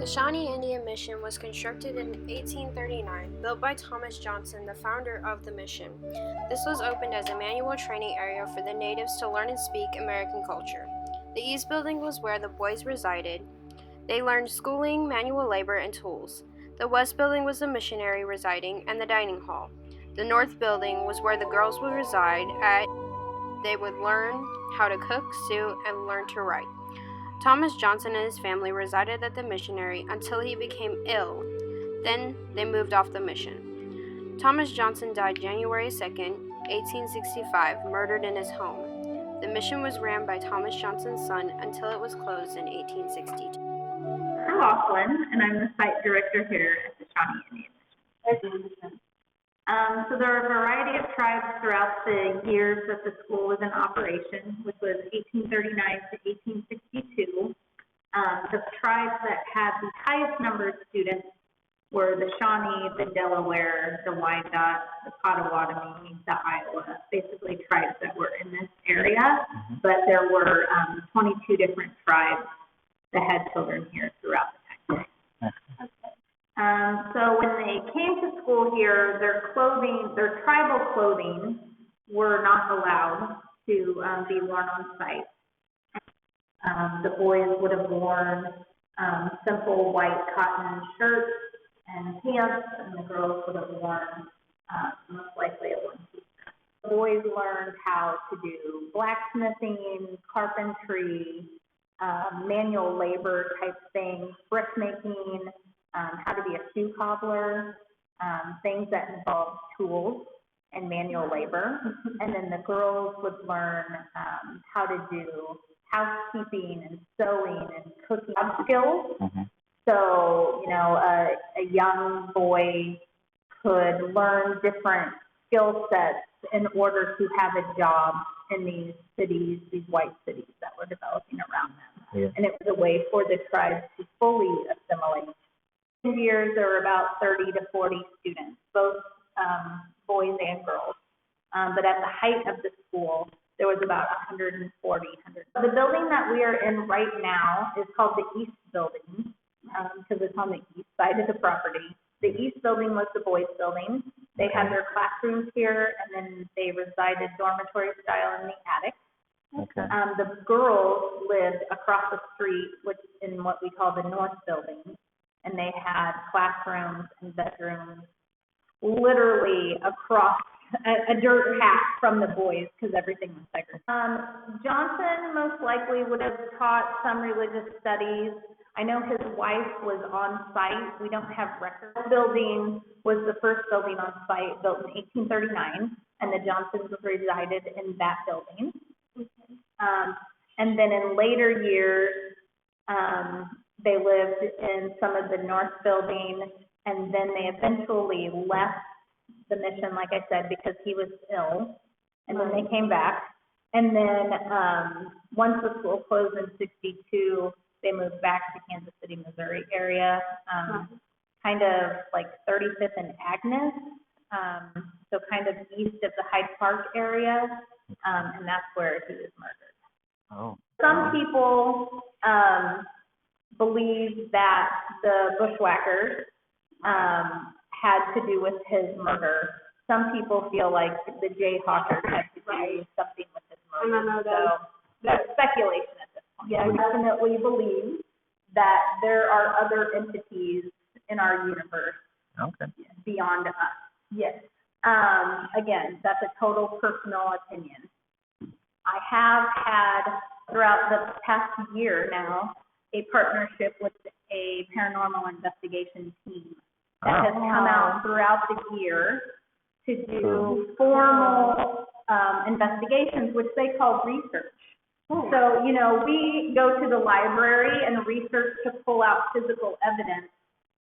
The Shawnee Indian Mission was constructed in 1839, built by Thomas Johnson, the founder of the mission. This was opened as a manual training area for the natives to learn and speak American culture. The East Building was where the boys resided. They learned schooling, manual labor, and tools. The West Building was the missionary residing and the dining hall. The North Building was where the girls would reside at. They would learn how to cook, sew, and learn to write. Thomas Johnson and his family resided at the missionary until he became ill. Then they moved off the mission. Thomas Johnson died January 2nd, 1865, murdered in his home. The mission was ran by Thomas Johnson's son until it was closed in 1862. I'm Laughlin, and I'm the site director here at the Shawnee Indian Mission. So there are a variety of tribes throughout the years that the school was in operation, which was 1839 to 1862. The tribes that had the highest number of students were the Shawnee, the Delaware, the Wyandotte, the Potawatomi, the Iowa, basically tribes that were in this area. But there were 22 different tribes that had children here throughout the time. So when they came to school here, their tribal clothing were not allowed to be worn on site. The boys would have worn simple white cotton shirts and pants, and the girls would have worn most likely a one-piece dress. The boys learned how to do blacksmithing, carpentry, manual labor type things, brickmaking, how to be a shoe cobbler, things that involve tools and manual labor. And then the girls would learn how to do housekeeping and sewing and cooking skills. So, a young boy could learn different skill sets in order to have a job in these cities, these white cities that were developing around them. Yeah. And it was a way for the tribes to fully assimilate. In years, there were about 30 to 40 students, both boys and girls. But at the height of the school, there was about 140. The building that we are in right now is called the East Building because it's on the east side of the property. The East Building was the boys' building. They had their classrooms here, and then they resided dormitory style in the attic. The girls lived across the street, which in what we call the North Building, and they had classrooms and bedrooms literally across a dirt patch from the boys because everything was segregated. Johnson most likely would have taught some religious studies. I know his wife was on site. We don't have records. The building was the first building on site, built in 1839, and the Johnsons resided in that building. And then in later years, they lived in some of the North Building, and then they eventually left the mission, like I said, because he was ill, and then they came back. And then once the school closed in 62, they moved back to Kansas City, Missouri area, kind of like 35th and Agnes, so kind of east of the Hyde Park area, and that's where he was murdered. Some people believe that the bushwhackers had to do with his murder. Some people feel like the Jayhawkers had to do something with his murder. So that's speculation at this point. Yeah, we definitely believe that there are other entities in our universe beyond us. Yes. Again, that's a total personal opinion. I have had, throughout the past year now, a partnership with a paranormal investigation team that has come out throughout the year to do formal investigations, which they call research. So, we go to the library and research to pull out physical evidence.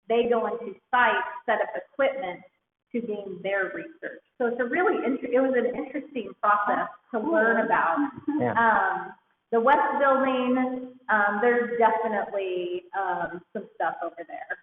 They go into sites, set up equipment to gain their research. So it's it was an interesting process to learn about. The West Building, there's definitely some stuff over there.